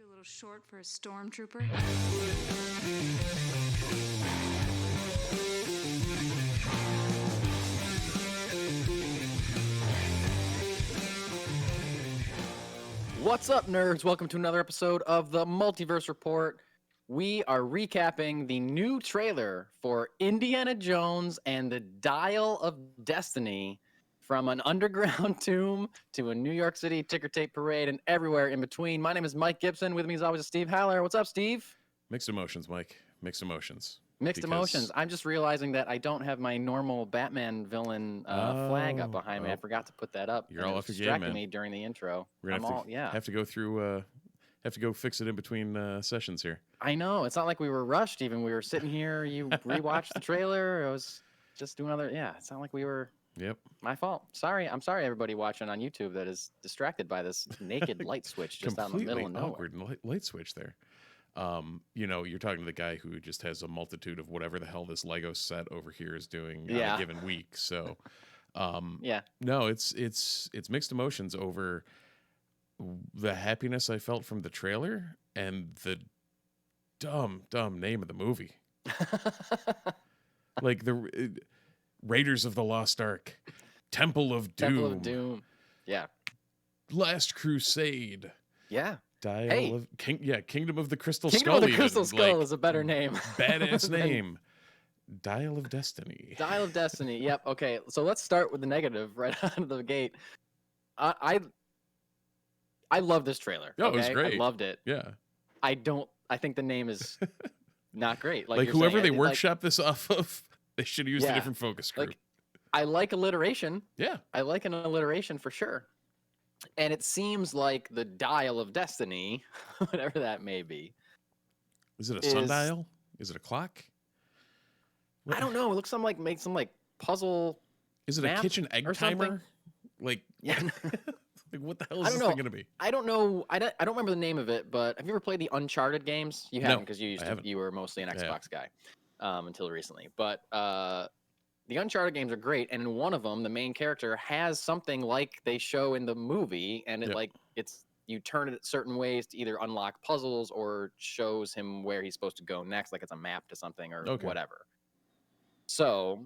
Too little short for a stormtrooper. What's up, nerds? Welcome to another episode of the Multiverse Report. We are recapping the new trailer for Indiana Jones and the Dial of Destiny, from an underground tomb to a New York City ticker tape parade and everywhere in between. My name is Mike Gibson. With me as always is Steve Haller. What's up, Steve? Mixed emotions, Mike. Mixed emotions. Mixed emotions. I'm just realizing that I don't have my normal Batman villain flag up behind me. I forgot to put that up. You're all off your game, distracting man. me during the intro. We're gonna have to go through. Have to go fix it in between sessions here. I know. It's not like we were rushed. Even we were sitting here. You rewatched the trailer. I was just doing other. Yeah, it's not like we were. Yep. My fault. Sorry. I'm sorry, everybody watching on YouTube that is distracted by this naked light switch just out in the middle of nowhere. Awkward light switch there. You know, you're talking to the guy who just has a multitude of whatever the hell this Lego set over here is doing on a given week. So, no, it's mixed emotions over the happiness I felt from the trailer and the dumb name of the movie. Like the Raiders of the Lost Ark, Temple of Doom. Temple of Doom. Yeah. Last Crusade. Yeah. Kingdom of the Crystal Skull. Kingdom of the Crystal Skull is a better name. Badass name. Dial of Destiny. Dial of Destiny. Yep. Okay. So let's start with the negative right out of the gate. I love this trailer. Oh, it was great. I loved it. Yeah. I think the name is not great. Like whoever they workshop this off of, they should use a different focus group. I like alliteration. Yeah. I like an alliteration for sure. And it seems like the Dial of Destiny, whatever that may be. Is it a sundial? Is it a clock? I don't know. It looks some like puzzle. Is it a kitchen egg timer? Like, yeah. Like, what the hell is this thing gonna be? I don't know. I don't remember the name of it. But have you ever played the Uncharted games? You haven't, because you were mostly an Xbox guy until recently. But the Uncharted games are great, and in one of them, the main character has something like they show in the movie, and you turn it certain ways to either unlock puzzles or shows him where he's supposed to go next, like it's a map to something or whatever. So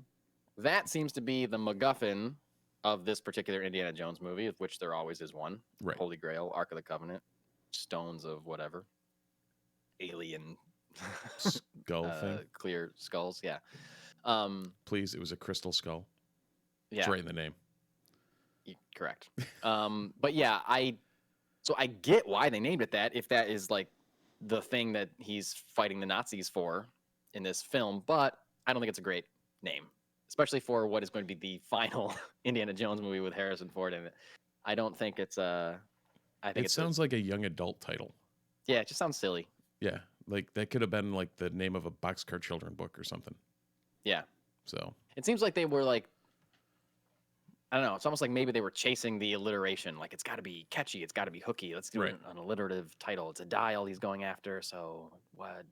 that seems to be the MacGuffin of this particular Indiana Jones movie, of which there always is one. Right. Holy Grail, Ark of the Covenant, stones of whatever, alien skull thing, clear skulls. Yeah. Please, it was a crystal skull. Yeah. It's right in the name. Correct. But yeah, I get why they named it that, if that is like the thing that he's fighting the Nazis for in this film, but I don't think it's a great name, especially for what is going to be the final Indiana Jones movie with Harrison Ford in it. I don't think it's it sounds like a young adult title. Yeah, it just sounds silly. Yeah, like that could have been like the name of a Boxcar Children book or something. Yeah. So it seems like they were like, I don't know. It's almost like maybe they were chasing the alliteration. Like, it's got to be catchy. It's got to be hooky. Let's do an alliterative title. It's a dial he's going after. So what,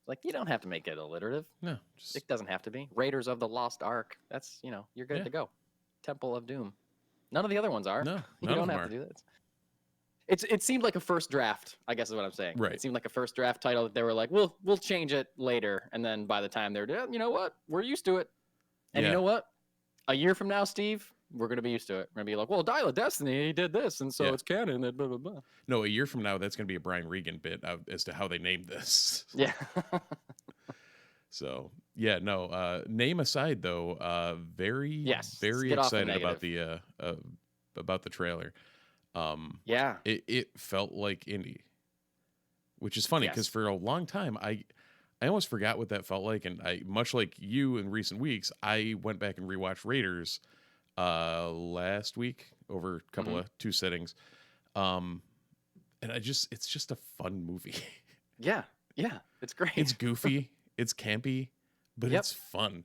like, you don't have to make it alliterative. No, it doesn't have to be. Raiders of the Lost Ark. That's, you're good to go. Temple of Doom. None of the other ones are. No, you don't have to do that. It seemed like a first draft, I guess is what I'm saying. Right. It seemed like a first draft title that they were like, we'll change it later. And then by the time they're done, you know what? We're used to it. And you know what? A year from now, Steve, we're going to be used to it. We're going to be like, well, Dial of Destiny, he did this, and so it's canon, and blah, blah, blah. No, a year from now, that's going to be a Brian Regan bit as to how they named this. Yeah. So, yeah, no, name aside, though, very excited about the trailer. It felt like indie, which is funny because for a long time I almost forgot what that felt like, and I, much like you in recent weeks, I went back and rewatched Raiders last week over a couple of two sittings, and it's just a fun movie. yeah, it's great. It's goofy, it's campy, but it's fun.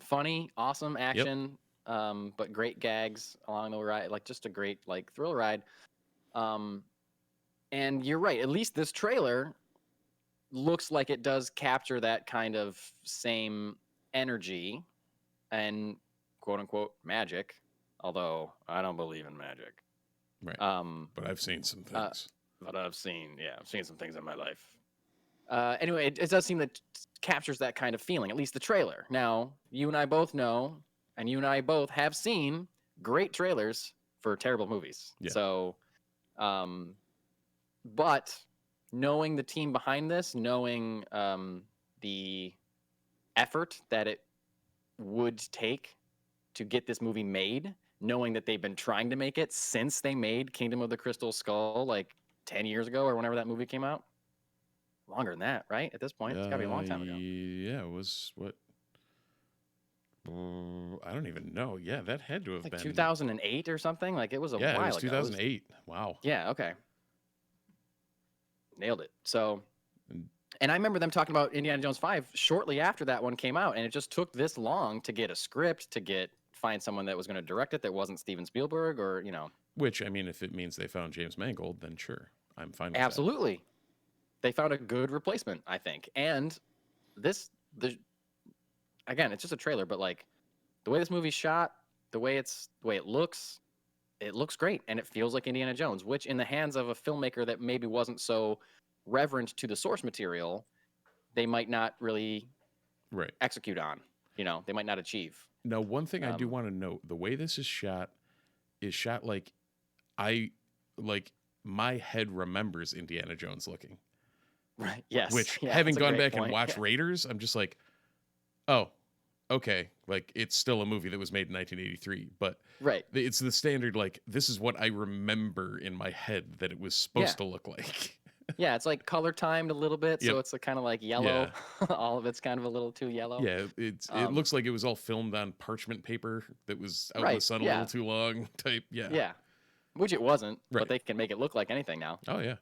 Funny, awesome action. But great gags along the ride, like just a great thrill ride. And you're right. At least this trailer looks like it does capture that kind of same energy and quote unquote magic. Although I don't believe in magic. Right. But I've seen some things. But I've seen some things in my life. Anyway, it does seem that captures that kind of feeling, at least the trailer. Now, you and I both know, and you and I both have seen great trailers for terrible movies. Yeah. So, but knowing the team behind this, knowing the effort that it would take to get this movie made, knowing that they've been trying to make it since they made Kingdom of the Crystal Skull like 10 years ago or whenever that movie came out. Longer than that, right? At this point, it's got to be a long time ago. Yeah, it was what? I don't even know. Yeah, that had to have been 2008 or something. Like it was a while ago. Yeah, it was 2008. Wow. Yeah. Okay. Nailed it. So, and I remember them talking about Indiana Jones 5 shortly after that one came out, and it just took this long to get a script, to find someone that was going to direct it that wasn't Steven Spielberg or, Which, I mean, if it means they found James Mangold, then sure, I'm fine with absolutely. That. They found a good replacement, I think. And again, it's just a trailer, but like the way this movie's shot, the way it looks great, and it feels like Indiana Jones, which in the hands of a filmmaker that maybe wasn't so reverent to the source material, they might not really execute on. They might not achieve. Now, one thing I do want to note, the way this is shot like my head remembers Indiana Jones looking. Right. Yes. Which, having gone back and watched Raiders, I'm just like, oh, okay. Like, it's still a movie that was made in 1983, but it's the standard, like, this is what I remember in my head that it was supposed to look like. Yeah, it's like color timed a little bit, so it's kind of like yellow. Yeah. All of it's kind of a little too yellow. Yeah, it looks like it was all filmed on parchment paper that was out in the sun a little too long type. Yeah. Yeah. Which it wasn't, but they can make it look like anything now. Oh, yeah.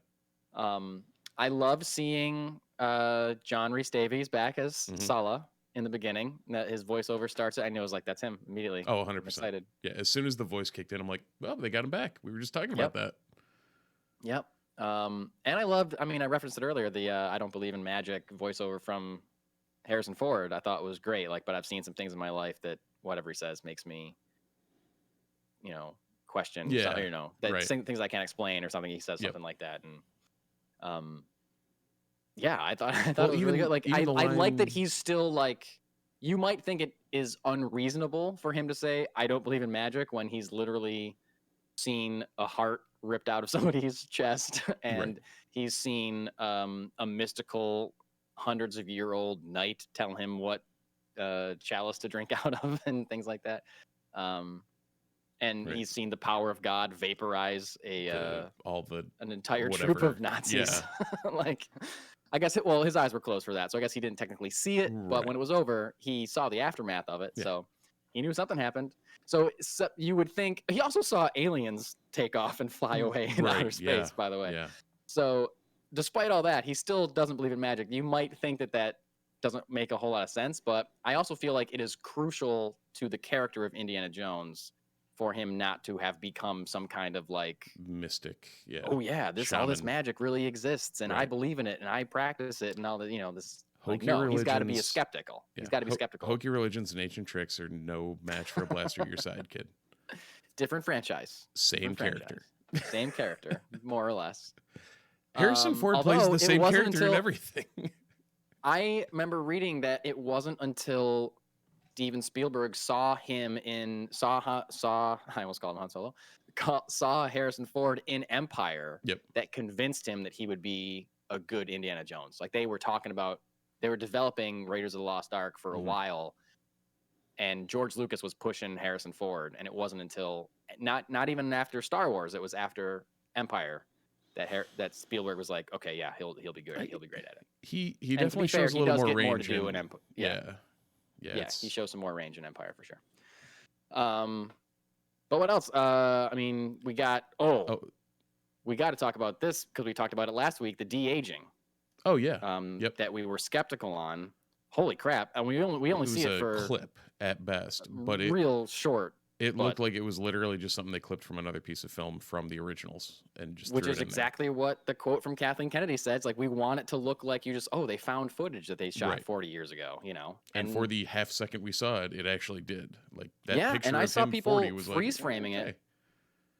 I love seeing John Rhys Davies back as Sala in the beginning. That his voiceover starts. I knew it was like, that's him immediately. Oh, 100%. I'm excited. Yeah, as soon as the voice kicked in, I'm like, well, they got him back. We were just talking about that. Yep. And I loved, I referenced it earlier, the I Don't Believe in Magic voiceover from Harrison Ford. I thought was great. But I've seen some things in my life that whatever he says makes me, question. Yeah. Things I can't explain or something. He says something like that. And, I thought it was really good. Like, I like that he's still like, you might think it is unreasonable for him to say, I don't believe in magic, when he's literally seen a heart ripped out of somebody's chest, and he's seen a mystical hundreds of year old knight tell him what chalice to drink out of and things like that. And he's seen the power of God vaporize an entire troop of Nazis. Yeah. I guess his eyes were closed for that, so I guess he didn't technically see it, but when it was over, he saw the aftermath of it. So he knew something happened. So you would think he also saw aliens take off and fly away in outer space, by the way. Yeah. So despite all that, he still doesn't believe in magic. You might think that doesn't make a whole lot of sense, but I also feel like it is crucial to the character of Indiana Jones for him not to have become some kind of like mystic. Yeah. Oh yeah, all this magic really exists, and I believe in it, and I practice it, and all that. This. He's got to be skeptical. Yeah. He's got to be skeptical. Hokey religions and ancient tricks are no match for a blaster at your side, kid. Different franchise. Same character. Same character, more or less. Harrison Ford plays the same character in everything. I remember reading that it wasn't until Steven Spielberg saw I almost called him Han Solo, saw Harrison Ford in Empire that convinced him that he would be a good Indiana Jones. Like, they were developing Raiders of the Lost Ark for a while, and George Lucas was pushing Harrison Ford, and it wasn't until not even after Star Wars, it was after Empire that Spielberg was like, okay, yeah, he'll be good. He'll be great at it. He definitely shows a little more range in Empire. Yeah, he shows some more range in Empire for sure. But what else? We got we got to talk about this because we talked about it last week, the de-aging. Oh yeah. That we were skeptical on. Holy crap! And we only see it for a clip at best, but real short. It looked like it was literally just something they clipped from another piece of film from the originals and just which is exactly what the quote from Kathleen Kennedy said. It's like, we want it to look like they found footage that they shot 40 years ago, And for the half second we saw it, it actually did. Like that picture and I of saw him people 40 was freeze framing it.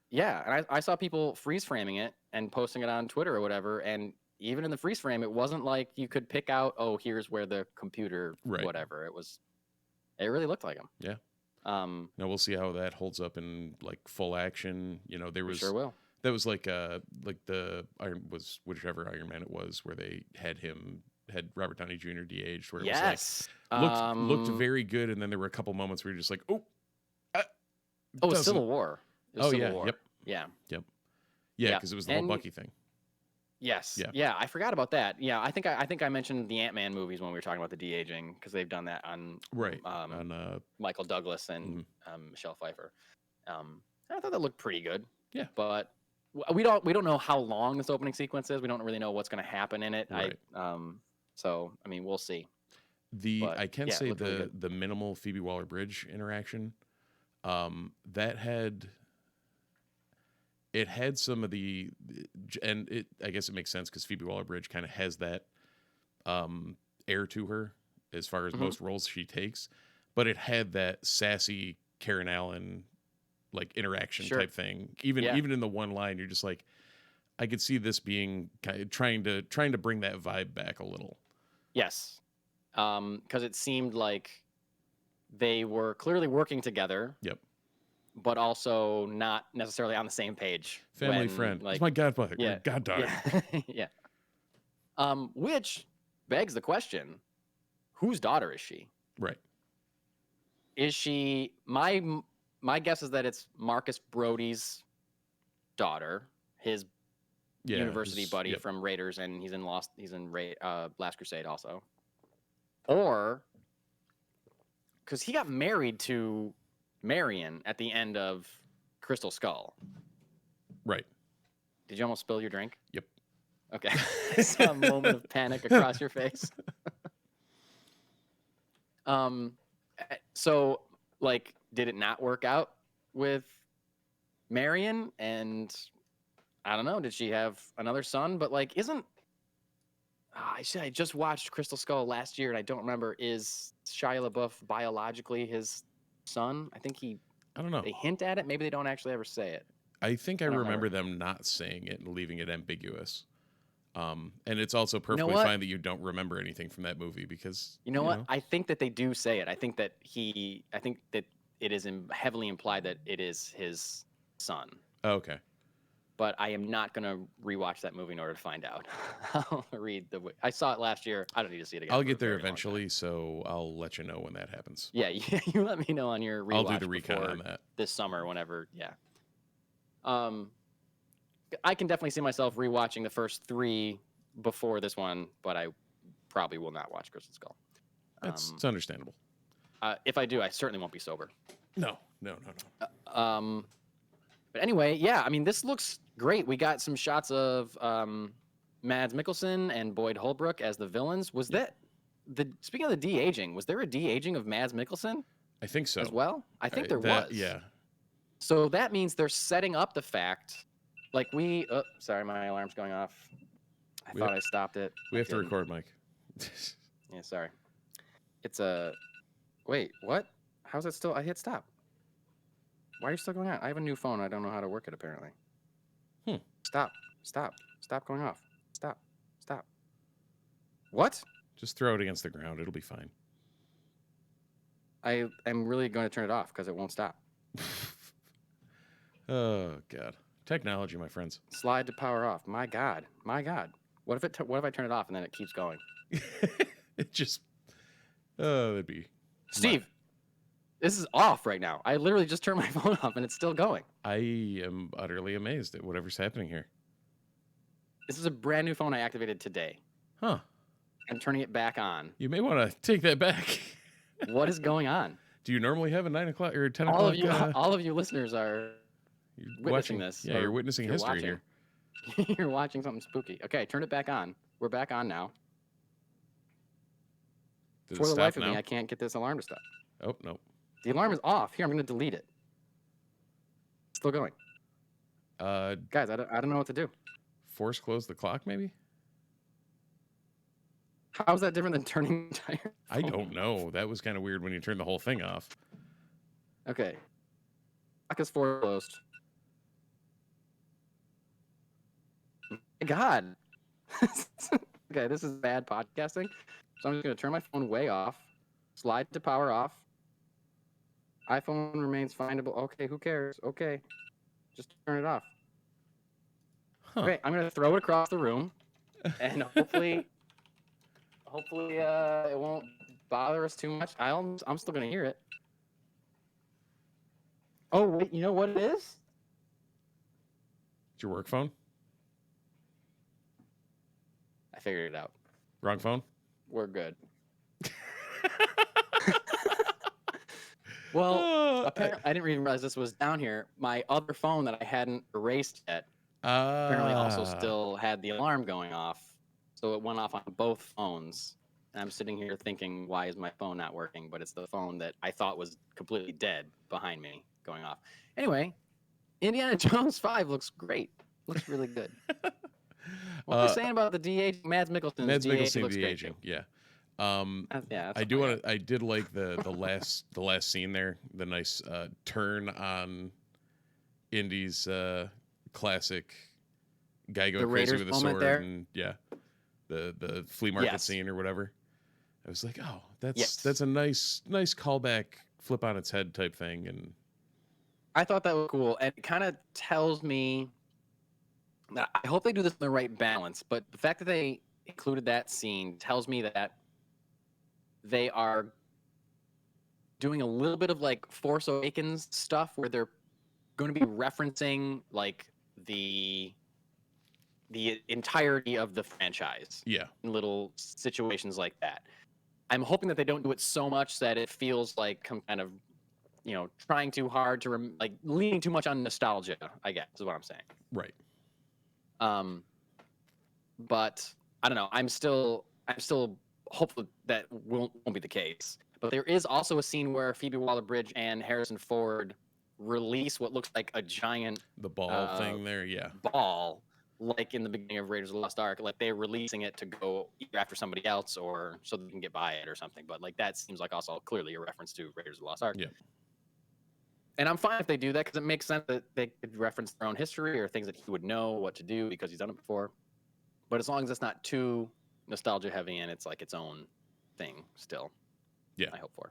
Yeah, and I saw people freeze framing it and posting it on Twitter or whatever, and even in the freeze frame, it wasn't like you could pick out, oh, here's where the computer, whatever. It really looked like him. Yeah. Now we'll see how that holds up in like full action. You know, there was sure will. That was like the whichever Iron Man it was, where they had Robert Downey Jr. de-aged, where it was like looked very good, and then there were a couple moments where you're just like, Civil War. Yeah, War. Yep. Yeah, because it was the whole Bucky thing. Yes. Yeah, I forgot about that. Yeah, I think I mentioned the Ant-Man movies when we were talking about the de-aging, because they've done that on on Michael Douglas and Michelle Pfeiffer. I thought that looked pretty good. Yeah, but we don't know how long this opening sequence is. We don't really know what's going to happen in it. Right. So I mean, we'll see. I can say the minimal Phoebe Waller-Bridge interaction, that had some of the, and I guess it makes sense because Phoebe Waller-Bridge kind of has that air to her as far as most roles she takes, but it had that sassy Karen Allen like interaction type thing. Even in the one line, you're just like, I could see this being kind of trying to bring that vibe back a little. Yes, because it seemed like they were clearly working together. Yep. But also not necessarily on the same page. Family friend. Like, it's my godmother. Yeah. Goddaughter. Yeah. Which begs the question, whose daughter is she? Right. Is she my guess is that it's Marcus Brody's daughter, his university buddy from Raiders, and he's in Last Crusade also. Or because he got married to Marion at the end of Crystal Skull. Right. Did you almost spill your drink? Yep. Okay. I saw a moment of panic across your face. So, like, did it not work out with Marion? And I don't know, did she have another son? But, like, I just watched Crystal Skull last year, and I don't remember, is Shia LaBeouf biologically his son? I think I don't know. They hint at it. Maybe they don't actually ever say it. I think I remember them not saying it and leaving it ambiguous. And it's also perfectly fine that you don't remember anything from that movie because you know what? I think that they do say it. I think that it is heavily implied that it is his son. Oh, okay. But I am not going to rewatch that movie in order to find out. I saw it last year. I don't need to see it again. I'll get there eventually, so I'll let you know when that happens. Yeah, you let me know on your rewatch. I'll do the recon on that this summer, whenever. Yeah. I can definitely see myself rewatching the first 3 before this one, but I probably will not watch Crystal Skull. It's understandable. If I do, I certainly won't be sober. No. But anyway, yeah, I mean, this looks great. We got some shots of Mads Mikkelsen and Boyd Holbrook as the villains. Was that speaking of the de-aging, was there a de-aging of Mads Mikkelsen? I think so. As well? I think there was. Yeah. So that means they're setting up the fact, like sorry, my alarm's going off. I thought I stopped it. We have to record, Mike. Yeah, sorry. It's wait, what? How's it still? I hit stop. Why are you still going on? I have a new phone. I don't know how to work it, apparently. Stop going off. Stop. What? Just throw it against the ground. It'll be fine. I am really going to turn it off because it won't stop. Oh, God. Technology, my friends. Slide to power off. My God. What if I turn it off and then it keeps going? It just... that'd be... Steve, this is off right now. I literally just turned my phone off and it's still going. I am utterly amazed at whatever's happening here. This is a brand new phone I activated today. Huh. I'm turning it back on. You may want to take that back. What is going on? Do you normally have a 9 o'clock or 10 o'clock? All of you listeners are witnessing this. Yeah, you're witnessing history here. You're watching something spooky. Okay, turn it back on. We're back on now. Does For it the stop life of now? me, I can't get this alarm to stop. Oh, no. The alarm is off. Here, I'm going to delete it. Still going. Guys, I don't know what to do. Force close the clock, maybe? How is that different than turning the entire I don't know. That was kind of weird when you turned the whole thing off. Okay. Clock is closed. God. Okay, this is bad podcasting. So I'm just going to turn my phone way off, slide to power off. iPhone remains findable. Okay, who cares? Okay, just turn it off. Huh. Okay, I'm going to throw it across the room, and hopefully it won't bother us too much. I'm still going to hear it. Oh, wait, you know what it is? It's your work phone? I figured it out. Wrong phone? We're good. Well, apparently, I didn't even realize this was down here. My other phone that I hadn't erased yet apparently also still had the alarm going off. So it went off on both phones. And I'm sitting here thinking, why is my phone not working? But it's the phone that I thought was completely dead behind me going off. Anyway, Indiana Jones 5 looks great. Looks really good. What are you saying about the DH? Mads Mikkelsen's DH looks great too. Yeah. Yeah, I did like the last scene there, the nice turn on Indy's classic guy going crazy with a sword there. And the flea market scene or whatever. I was like, oh, that's a nice callback, flip on its head type thing. And I thought that was cool. And it kind of tells me that I hope they do this in the right balance, but the fact that they included that scene tells me that they are doing a little bit of like Force Awakens stuff where they're going to be referencing like the entirety of the franchise. Yeah. In little situations like that. I'm hoping that they don't do it so much that it feels like some kind of, trying too hard to like leaning too much on nostalgia, I guess is what I'm saying. Right. But I don't know. I'm still hopeful that won't be the case. But there is also a scene where Phoebe Waller-Bridge and Harrison Ford release what looks like a giant ball thing there, ball, like in the beginning of Raiders of the Lost Ark. Like they're releasing it to go either after somebody else or so they can get by it or something. But like that seems like also clearly a reference to Raiders of the Lost Ark. Yeah. And I'm fine if they do that because it makes sense that they could reference their own history or things that he would know what to do because he's done it before. But as long as it's not too nostalgia heavy and it's like its own thing still. Yeah. I hope for.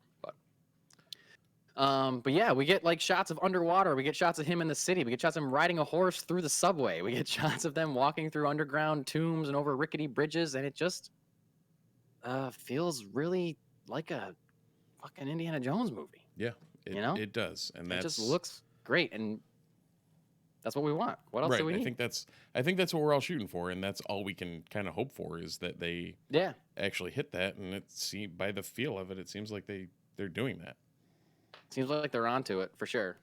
But yeah, we get like shots of underwater. We get shots of him in the city. We get shots of him riding a horse through the subway. We get shots of them walking through underground tombs and over rickety bridges. And it just feels really like a fucking Indiana Jones movie. Yeah. It does. And it just looks great. And that's what we want. What else do we need? I think that's what we're all shooting for, and that's all we can kind of hope for is that they actually hit that. And by the feel of it, it seems like they're doing that. Seems like they're onto it for sure.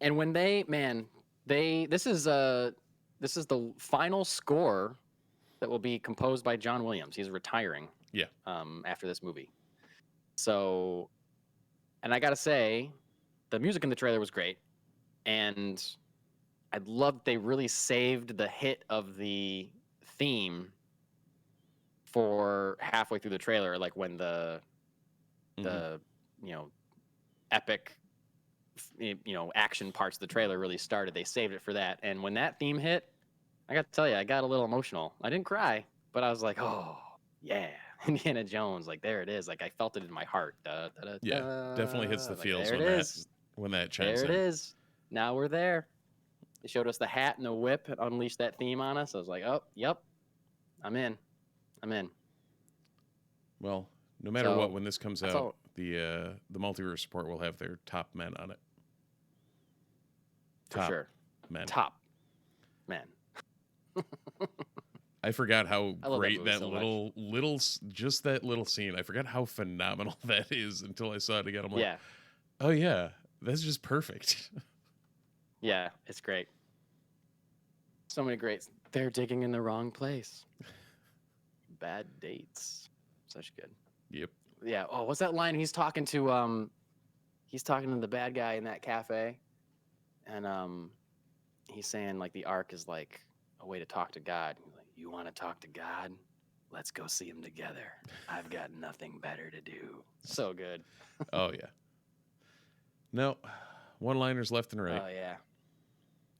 And when this is the final score that will be composed by John Williams. He's retiring. Yeah. After this movie. So, and I gotta say, the music in the trailer was great, and I love they really saved the hit of the theme for halfway through the trailer, like when the epic action parts of the trailer really started. They saved it for that, and when that theme hit, I got to tell you, I got a little emotional. I didn't cry, but I was like, oh yeah, Indiana Jones, like there it is. Like I felt it in my heart. Yeah, definitely hits the feels when that chimes in. There it is. Now we're there. They showed us the hat and the whip and unleashed that theme on us. I was like, oh, yep, I'm in. Well, no matter what, when this comes out, the Multiverse Report will have their top men on it. For sure. Men. Top men. I forgot how great that just that little scene. I forgot how phenomenal that is until I saw it again. I'm like, oh yeah, that's just perfect. Yeah, it's great. So many greats. They're digging in the wrong place. Bad dates. Such good. Yep. Yeah. Oh, what's that line? He's talking to the bad guy in that cafe, and he's saying like the Ark is like a way to talk to God. He's like, you want to talk to God? Let's go see him together. I've got nothing better to do. So good. Oh yeah. No, one-liners left and right. Oh yeah.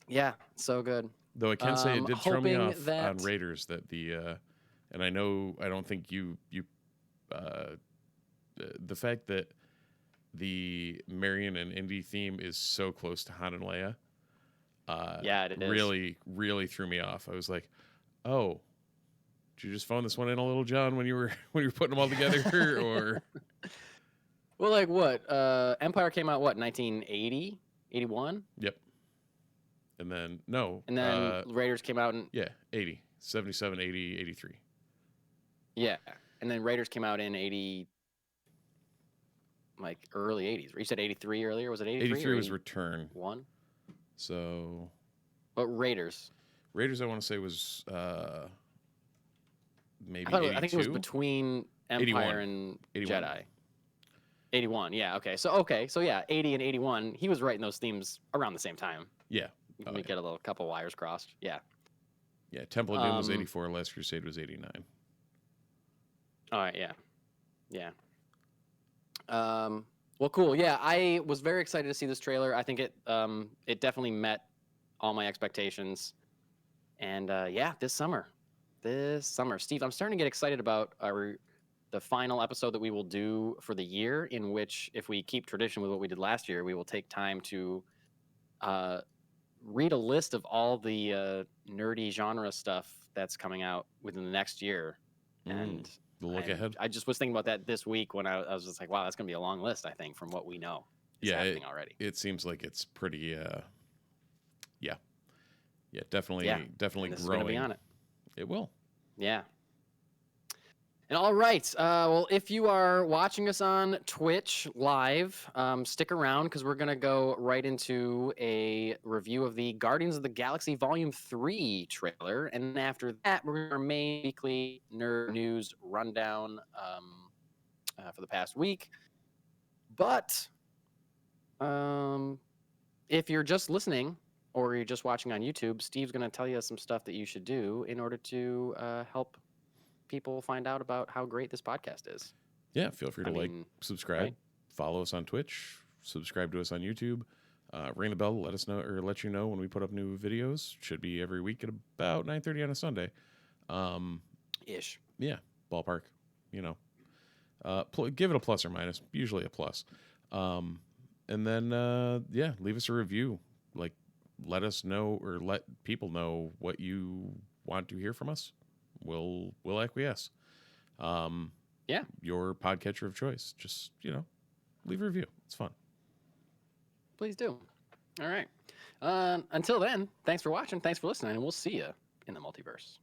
Yeah, so good. Though I can say it did throw me off on Raiders that and I don't think the fact that the Marion and Indy theme is so close to Han and Leia, it is. Really threw me off. I was like, oh, did you just phone this one in a little, John, when you were putting them all together, or? Well, like what? Empire came out, what, 1980? 81? Yep. And then, Raiders came out in... Yeah, 80. 77, 80, 83. Yeah. And then Raiders came out in 80... like early 80s. You said 83 earlier? Was it 83? 83 was Return. 1? So... But Raiders, I want to say, was maybe I think it was between Empire 81. And 81. Jedi. 81, yeah, okay. So yeah, 80 and 81, he was writing those themes around the same time. Yeah. Let me get a couple wires crossed. Yeah. Yeah, Temple of Doom was 84, Last Crusade was 89. All right, yeah. Yeah. Well, cool. Yeah, I was very excited to see this trailer. I think it definitely met all my expectations. And this summer. Steve, I'm starting to get excited about the final episode that we will do for the year, in which, if we keep tradition with what we did last year, we will take time to read a list of all the nerdy genre stuff that's coming out within the next year. And look ahead. I just was thinking about that this week when I was just like, wow, that's going to be a long list, I think, from what we know is happening already. It seems like it's pretty, definitely growing. Is going to be on it. It will. Yeah. And all right. Well, if you are watching us on Twitch live, stick around, because we're going to go right into a review of the Guardians of the Galaxy Volume 3 trailer. And after that, we're going to our main weekly nerd news rundown for the past week. But if you're just listening or you're just watching on YouTube, Steve's going to tell you some stuff that you should do in order to help people find out about how great this podcast is. Yeah, feel free to subscribe, right? Follow us on Twitch, subscribe to us on YouTube, ring the bell, let us know, or let you know when we put up new videos. Should be every week at about 9:30 on a Sunday. Ish. Yeah, ballpark. Give it a plus or minus. Usually a plus. And then leave us a review. Let us know, or let people know what you want to hear from us. We'll acquiesce. Your podcatcher of choice. Just, leave a review. It's fun. Please do. All right. Until then, thanks for watching. Thanks for listening. And we'll see you in the multiverse.